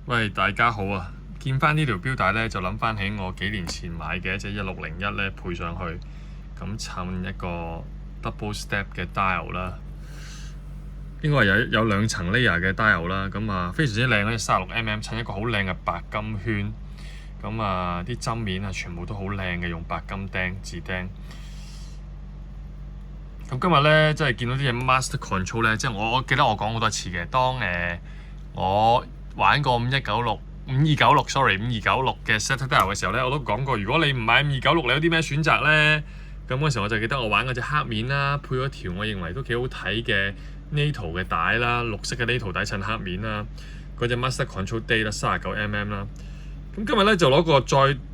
喂，大家好啊！見翻呢條標帶咧，就諗翻起我幾年前買嘅一隻1601咧，配上去咁襯一個 double step 嘅 dial 啦。應該係有兩層 layer 嘅 dial 啦，咁啊非常之靚，嗰隻36mm 襯一個好靚嘅白金圈。咁啊啲針面啊全部都好靚嘅，用白金釘字釘。咁今日咧，即係見到啲嘢 master control 咧，即係我記得我講好多次嘅。當我玩過5296 嘅 setter dial 嘅時候咧，我都講過，如果你唔買5296，你有啲咩選擇咧？咁嗰時候我就記得我玩嗰隻黑面啦，配咗條我認為都幾好睇嘅 NATO 嘅帶啦，綠色嘅 NATO 帶襯黑面啦，嗰隻 master control day 啦，39mm 啦。咁今日咧就攞個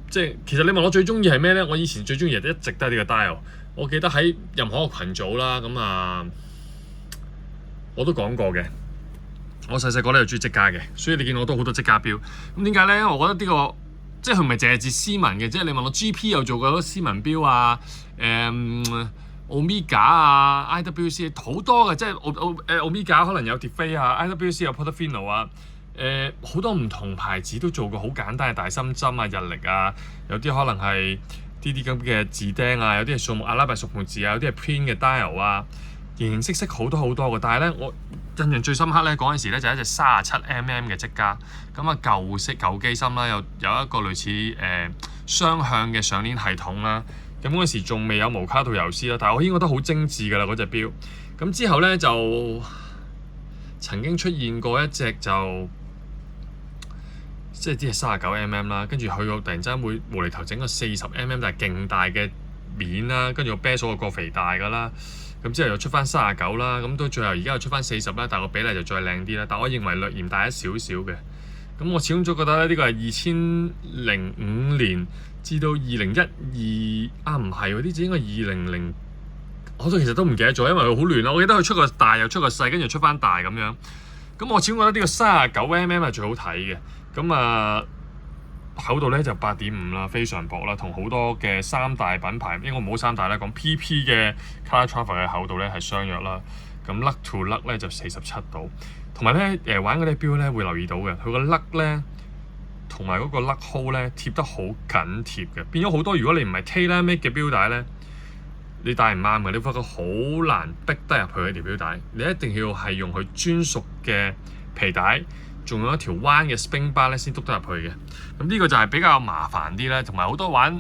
即係其實你問我最中意係咩咧？我以前最中意一直都係呢個 dial。我記得喺任何一個群組啦，咁啊我都講過嘅。我細細個咧就中意積家嘅，所以你見我都好多積家錶。咁點解咧？我覺得呢個即係佢唔係淨係指斯文嘅，即係你問我 GP 又做過好多斯文錶啊，Omega 啊 ，IWC 好多嘅，即係Omega 可能有 Defay 啊 ，IWC 有 Portofino 啊，好多唔同牌子都做過好簡單嘅大心針啊、日曆啊，有啲可能係啲咁嘅字釘啊，有啲係數目阿拉伯數目字啊，有啲係 print 嘅 dial 啊，形形色色好多嘅。但係咧，我印象最深刻咧嗰陣時咧就係一隻37mm嘅積家，咁啊舊機芯啦，有一個類似雙向嘅上鏈系統啦。咁嗰陣時仲未有無卡套油絲啦，但係我已經覺得好精緻㗎啦嗰隻錶。咁之後咧就曾經出現過一隻即係啲係39mm啦，跟住佢突然之間會無厘頭整個40mm，但係勁大嘅面啦，跟住個 bezel 個肥大㗎啦。咁之後又出翻39啦，咁到最後而家又出翻40啦，但係個比例就再靚啲啦。但我認為略嫌大一少少嘅。咁我始終都覺得咧，呢個係2005年至到2012啊，唔係喎，呢隻應該2000，我都其實都唔記得咗，因為佢好亂啦。我記得佢出個大又出個細，跟住出翻大咁樣。咁我始終覺得呢個39mm係最好睇嘅。咁啊厚度咧就8.5啦，非常薄啦，同好多嘅三大品牌應該唔好三大啦，講 PP 嘅 Calatrava 嘅厚度咧係相若啦。咁 lug to lug 咧就47度，同埋咧玩嗰啲錶咧會留意到嘅，佢個 lug 咧同埋嗰個 lug hole 咧貼得好緊貼嘅，變咗好多。如果你唔係 tailor-made 嘅錶帶咧，你戴唔啱嘅，你發覺好難逼得入去嗰條錶帶。你一定要係用佢專屬嘅皮帶，仲有一條彎嘅 spring bar 咧先篤得入去嘅。咁呢個就係比較麻煩啲啦，同埋好多玩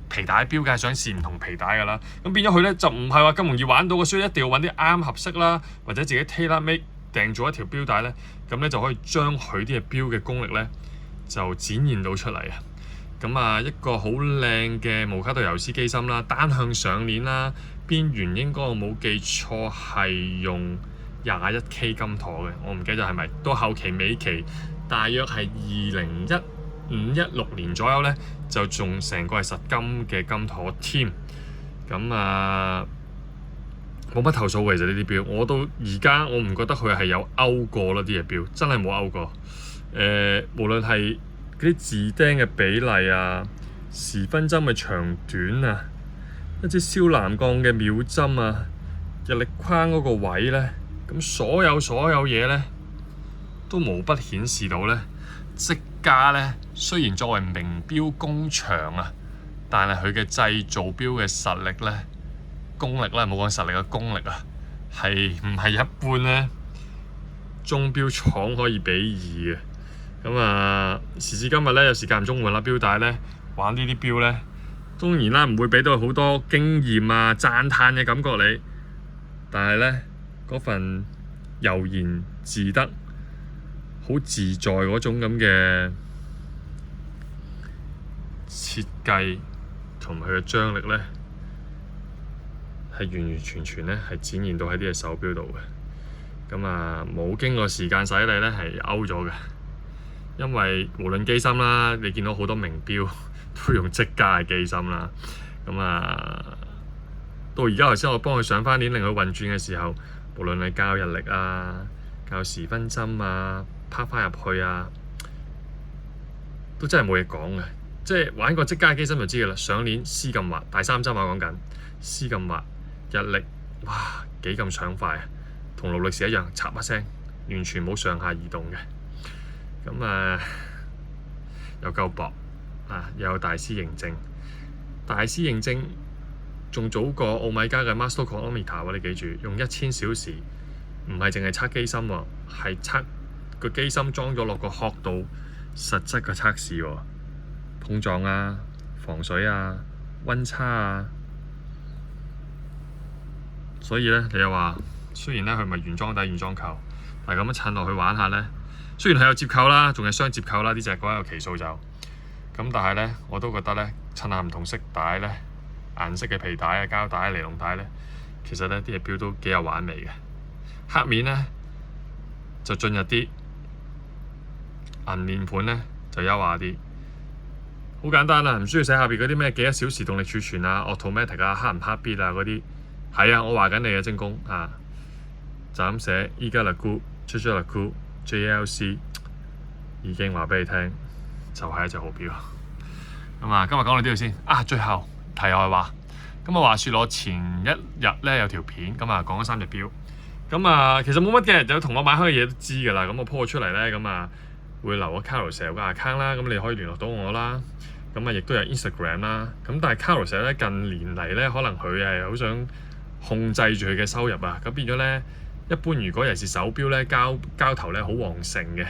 皮帶錶梗係想試唔同皮帶㗎啦。咁變咗佢咧就唔係話咁容易玩到嘅，所以一定要揾啲啱合適啦，或者自己 tailor-made 訂做一條錶帶咧，咁咧就可以將佢啲嘅錶嘅功力咧就展現到出嚟啊！咁啊一個好靚嘅無卡套油絲機芯啦，單向上鏈啦，邊緣應該我冇記錯係用21K 金妥嘅，我唔記得係咪。到後期尾期大約係2015-16年左右咧，就仲成個係實金嘅金妥添。咁啊冇乜投訴嘅，其實呢啲錶我到而家我唔覺得佢係有勾過啦，啲嘢錶真係冇勾過。無論係嗰啲字釘嘅比例啊、時分針嘅長短啊、一支燒藍鋼嘅秒針啊、日曆框嗰個位咧，咁所有嘢咧都無不顯示到咧，積家咧雖然作為名錶工場啊，但係佢嘅製造錶嘅實力咧、功力咧，冇講實力嘅功力啊，係唔係一般咧鐘錶廠可以比擬嘅。咁啊，時至今日咧，有時間唔中換啦錶帶咧，玩呢啲錶咧，當然啦，唔會俾到好多經驗啊、讚歎嘅感覺你，但係咧嗰份悠然自得、好自在嗰種咁嘅設計同埋佢嘅張力咧，係完完全全咧係展現到喺啲嘅手錶度嘅。咁啊，冇經過時間洗禮咧，係勾咗嘅。因為無論機芯啦，你見到好多名錶都用積家嘅機芯啦。咁啊，到而家頭先我幫佢上翻鏈令佢運轉嘅時候，無論係校日曆啊、校時分針啊、拍翻入去啊，都真係冇嘢講嘅。即係玩過積家嘅機芯就知㗎啦，上鏈絲咁滑，大三針我講緊絲咁滑，日曆哇幾咁暢快啊，同勞力士一樣，嚓一聲，完全冇上下移動嘅。咁又夠薄又有大師認證，大師認證仲早過奧米加嘅 Master Chronometer 喎，你記住用1000小時，唔係淨係測機芯喎，係測個機芯裝咗落個殼度實質嘅測試喎，碰撞啊、防水啊、溫差啊，所以咧你又話雖然咧佢咪原裝底原裝扣，但係咁樣襯落去玩下咧，雖然係有折扣啦，仲係雙折扣啦，呢隻嗰個期數就咁，但係咧我都覺得咧襯下唔同色帶咧、顏色嘅皮帶啊、膠帶啊、尼龍帶咧，其實咧啲嘢錶都幾有玩味嘅。黑面咧就進入啲，銀面盤咧就優雅啲。好簡單啦，唔需要寫下邊嗰啲咩幾多小時動力儲存啊、automatic 啊、黑唔黑 bit 啊嗰啲。係啊，我話緊你嘅精工就咁寫Iga-Lagu、Jaeger-LeCoultre、JLC 已經話俾你聽，就係一隻好錶。咁今日講到呢度先。最後題外話，咁話説我前一日咧有條片，講咗3隻錶。其實冇乜嘅，有同我買開嘅嘢都知㗎啦。咁我 po 咗出嚟咧，會留個 Carousell 嘅 account 啦，咁你可以聯絡到我啦。亦都有 Instagram 啦。但係 Carousell 咧近年嚟咧，可能佢係好想控制住佢嘅收入啊。咁變咗咧，一般如果尤其是手錶咧，交投咧好旺盛嘅。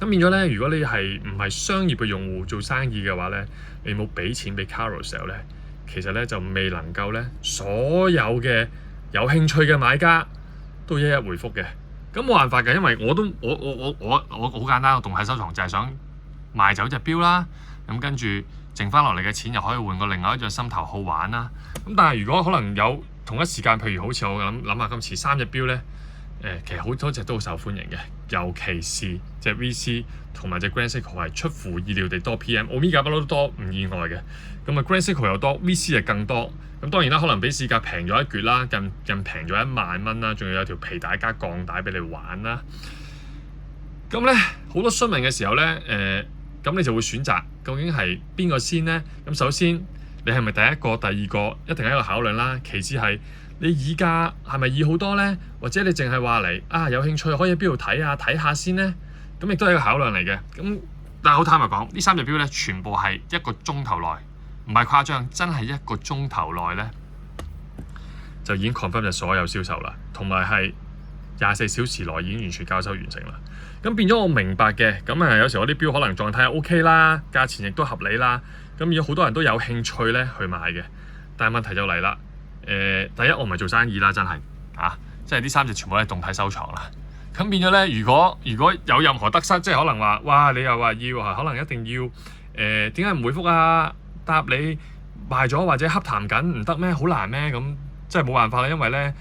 咁變咗咧，如果你係唔係商業嘅用戶做生意嘅話咧，你冇俾錢俾 Carousell 咧，其實咧就未能夠咧所有嘅有興趣嘅買家都一一回覆嘅。咁冇辦法嘅，因為我好簡單，我動態收藏就係想賣走隻錶啦。咁跟住剩翻落嚟嘅錢又可以換個另外一隻心頭好玩啦。咁但係如果可能有同一時間，譬如好似我諗下今次3隻錶咧，其實好多隻都好受歡迎嘅，尤其是隻 VC 同埋隻 Grand Seiko 係出乎意料地多 PM，Omega 不嬲都多，唔意外嘅。Grand Seiko 又多 ，VC 就更多。咁當然啦，可能比市價平咗一橛啦，近平咗1萬蚊啦，仲要有條皮帶加鋼帶俾你玩啦。咁咧好多詢問嘅時候咧，咁你就會選擇究竟係邊個先呢？咁首先你係咪第一個、第二個一定係一個考量啦。其次係你議價係咪易好多呢？或者你淨係話嚟有興趣可以喺邊度睇下先呢？咁亦都係一個考量嚟嘅。咁但係好坦白講，呢3隻錶咧全部係1個鐘頭內，唔係誇張，真係1個鐘頭內咧就已經 confirm 咗所有銷售啦，同埋係24小時內已經完全交收完成啦。咁變咗我明白嘅，有時我啲錶可能狀態 OK 啦，價錢亦都合理啦。咁而家好多人都有興趣咧去買嘅，但係問題就嚟啦。第一我唔係做生意啦，真係即係呢3隻全部都係動態收藏啦。咁變咗咧，如果有任何得失，即係可能話，哇你又話要可能一定要點解唔回覆啊？答你賣咗或者洽談緊唔得咩？好難咩？咁即係冇辦法啦，因為咧，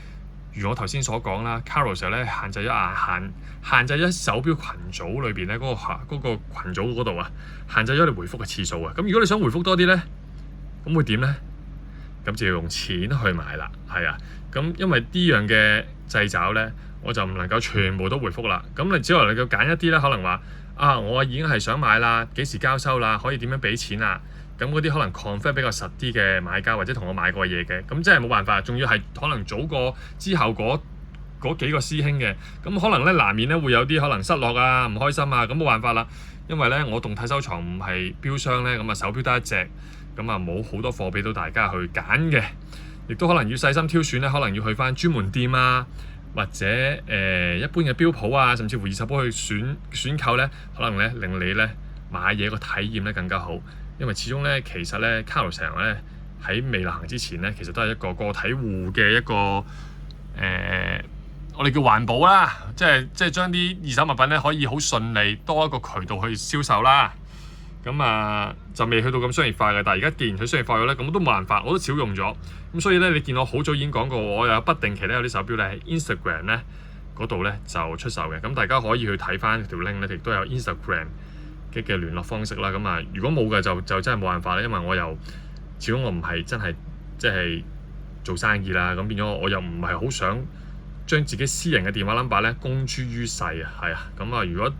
如我頭先所講啦 Carousell 咧限制咗手錶群組裏邊咧嗰個群組嗰度限制咗你回覆嘅次數啊。咁如果你想回覆多啲咧，咁會點咧？咁就要用錢去買啦，咁因為呢樣嘅掣肘咧，我就唔能夠全部都回覆啦。咁你只能夠揀一啲咧，可能話我已經係想買啦，幾時交收啦，可以點樣俾錢啊？咁嗰啲可能 confirm 比較實啲嘅買家，或者同我買過嘢嘅，咁真係冇辦法，仲要係可能早過之後嗰幾個師兄嘅，咁可能咧難免咧會有啲可能失落唔開心咁冇辦法啦。因為咧我動態收藏唔係錶商咧，手錶得一隻，冇好多貨俾到大家去揀嘅，亦都可能要細心挑選咧，可能要去翻專門店或者一般嘅錶鋪甚至乎二手鋪去選購咧，可能咧令你咧買嘢個體驗咧更加好。因為始終咧，其實咧 Carousell 咧喺未流行之前咧，其實都係一個個體戶嘅一個我哋叫環保啦，即係將啲二手物品咧可以好順利多一個渠道去銷售啦。就未去到咁商業化嘅，但係而家既然佢商業化咗咧，咁都冇辦法，我都少用咗。咁所以咧，你見我好早已經講過，我有不定期咧有啲手錶咧喺 Instagram 咧嗰度咧就出售嘅。咁大家可以去睇翻條 link 咧，亦都有 Instagram嘅聯絡方式啦。如果冇嘅就真係冇辦法啦，因為我又始終我唔係真係即係做生意啦，咁變咗我又唔係好想將自己私人嘅電話 number 咧公諸於世如果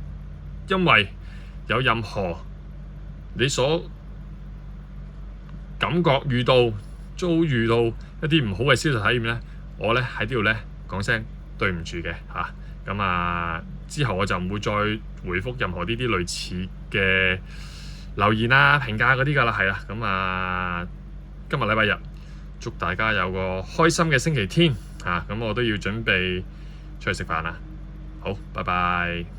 因為有任何你所感覺遭遇到一啲唔好嘅銷售體驗咧，我咧喺呢度咧講聲對唔住嘅之後我就唔會再回覆任何呢啲類似嘅留言啊、評價嗰啲㗎啦，係啦。咁啊，今日禮拜日，祝大家有個開心嘅星期天啊！咁我都要準備出去食飯啦。好，拜拜。